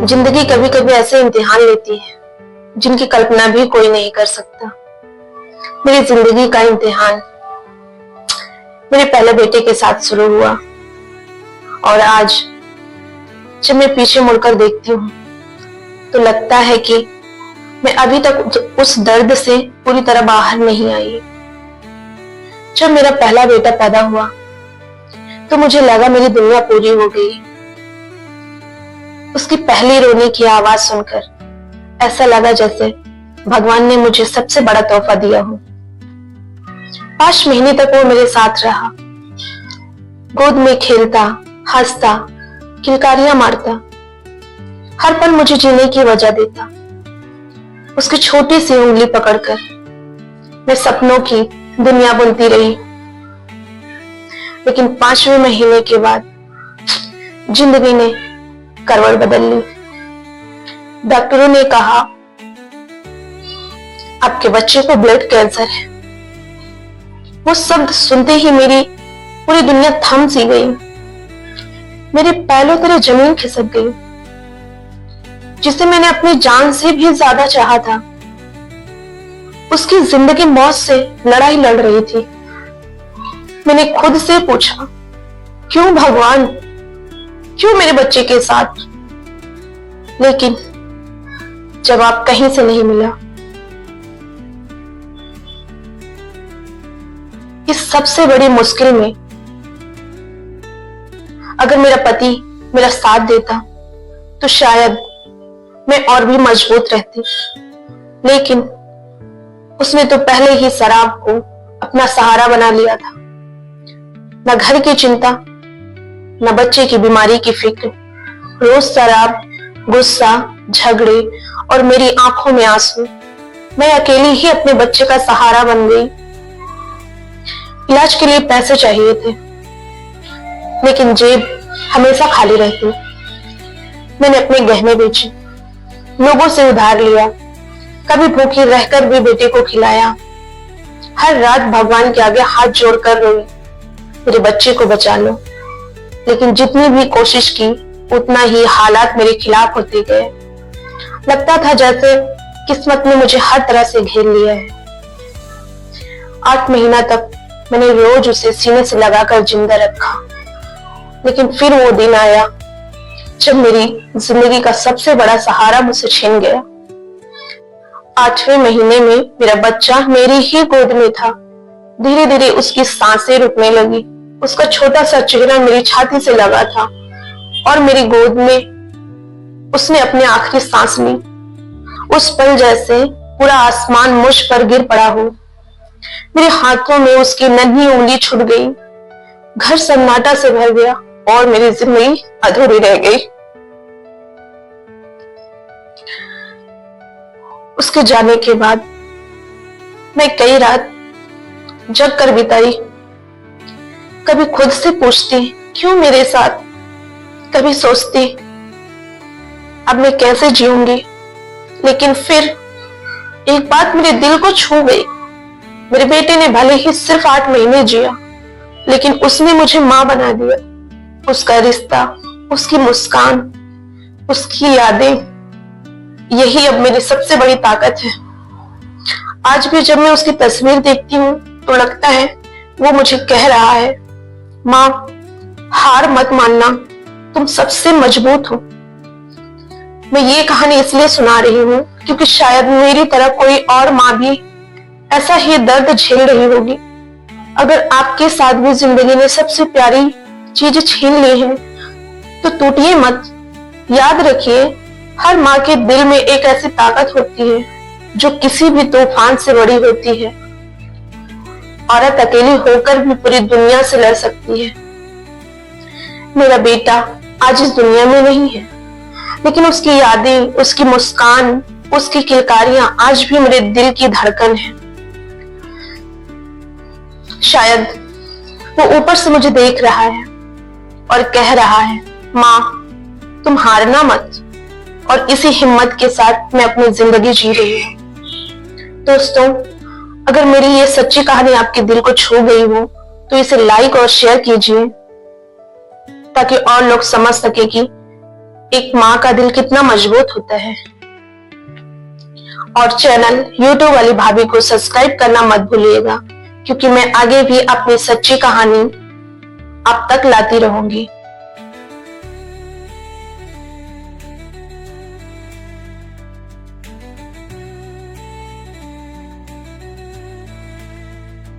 जिंदगी कभी कभी ऐसे इम्तिहान लेती है जिनकी कल्पना भी कोई नहीं कर सकता। मेरी जिंदगी का इम्तिहान मेरे पहले बेटे के साथ शुरू हुआ और आज जब मैं पीछे मुड़कर देखती हूँ तो लगता है कि मैं अभी तक उस दर्द से पूरी तरह बाहर नहीं आई। जब मेरा पहला बेटा पैदा हुआ तो मुझे लगा मेरी दुनिया पूरी हो गई। उसकी पहली रोने की आवाज सुनकर ऐसा लगा जैसे भगवान ने मुझे सबसे बड़ा तोहफा दिया हो। 5 महीने तक वो मेरे साथ रहा, गोद में खेलता, हंसता, किलकारियां मारता, हर पल मुझे जीने की वजह देता। उसकी छोटी सी उंगली पकड़कर मैं सपनों की दुनिया बुनती रही। लेकिन 5वें महीने के बाद जिंदगी ने करवट बदल ली। डॉक्टरों ने कहा आपके बच्चे को ब्लड कैंसर है। वो शब्द सुनते ही मेरी पूरी दुनिया थम सी गई। मेरे पैरों तरह जमीन खिसक गई। जिसे मैंने अपनी जान से भी ज्यादा चाहा था, उसकी जिंदगी मौत से लड़ाई लड़ रही थी। मैंने खुद से पूछा, क्यों भगवान, क्यों मेरे बच्चे के साथ? लेकिन जवाब कहीं से नहीं मिला। इस सबसे बड़ी मुश्किल में अगर मेरा पति मेरा साथ देता तो शायद मैं और भी मजबूत रहती। लेकिन उसने तो पहले ही शराब को अपना सहारा बना लिया था। न घर की चिंता, न बच्चे की बीमारी की फिक्र, रोज शराब, गुस्सा, झगड़े और मेरी आंखों में आंसू। मैं अकेली ही अपने बच्चे का सहारा बन गई। इलाज के लिए पैसे चाहिए थे, लेकिन जेब हमेशा खाली रहती। मैंने अपने गहने बेचे, लोगों से उधार लिया, कभी भूखी रहकर भी बेटे को खिलाया। हर रात भगवान के आगे हाथ जोड़कर रोई, मेरे बच्चे को बचा लो। लेकिन जितनी भी कोशिश की उतना ही हालात मेरे खिलाफ होते गए। लगता था जैसे किस्मत ने मुझे हर तरह से घेर लिया है। 8 महीना तक मैंने रोज उसे सीने से लगाकर जिंदा रखा। लेकिन फिर वो दिन आया जब मेरी जिंदगी का सबसे बड़ा सहारा मुझसे छिन गया। 8वें महीने में मेरा बच्चा मेरी ही गोद में था। धीरे धीरे उसकी सांसें रुकने लगी। उसका छोटा सा चेहरा मेरी छाती से लगा था और मेरी गोद में उसने अपनी आखिरी सांस ली। उस पल जैसे पूरा आसमान मुझ पर गिर पड़ा हो। मेरे हाथों में उसकी नन्ही उंगली छूट गई। घर सन्नाटा से भर गया और मेरी जिंदगी अधूरी रह गई। उसके जाने के बाद मैं कई रात जग कर बिताई। कभी खुद से पूछती क्यों मेरे साथ, कभी सोचती अब मैं कैसे जीऊंगी। लेकिन फिर एक बात मेरे दिल को छू गई। मेरे बेटे ने भले ही सिर्फ 8 महीने जिया, लेकिन उसने मुझे मां बना दिया। उसका रिश्ता, उसकी मुस्कान, उसकी यादें, यही अब मेरी सबसे बड़ी ताकत है। आज भी जब मैं उसकी तस्वीर देखती हूँ तो लगता है वो मुझे कह रहा है, मां, हार मत मानना, तुम सबसे मजबूत हो। मैं ये कहानी इसलिए सुना रही हूँ क्योंकि शायद मेरी तरह कोई और माँ भी ऐसा ही दर्द झेल रही होगी। अगर आपके साथ भी जिंदगी ने सबसे प्यारी चीज छीन ली है तो टूटिए मत। याद रखिए, हर माँ के दिल में एक ऐसी ताकत होती है जो किसी भी तूफान से बड़ी होती है। औरत अकेली होकर भी पूरी दुनिया से लड़ सकती है। मेरा बेटा आज इस दुनिया में नहीं है, लेकिन उसकी यादें, उसकी मुस्कान, उसकी किलकारियां आज भी मेरे दिल की धड़कन है। शायद वो ऊपर से मुझे देख रहा है और कह रहा है, मां, तुम हारना मत। और इसी हिम्मत के साथ मैं अपनी जिंदगी जी रही हूँ। दोस्तों, अगर मेरी ये सच्ची कहानी आपके दिल को छू गई हो तो इसे लाइक और शेयर कीजिए ताकि और लोग समझ सके कि एक माँ का दिल कितना मजबूत होता है। और चैनल यूट्यूब वाली भाभी को सब्सक्राइब करना मत भूलिएगा, क्योंकि मैं आगे भी अपनी सच्ची कहानी आप तक लाती रहूंगी।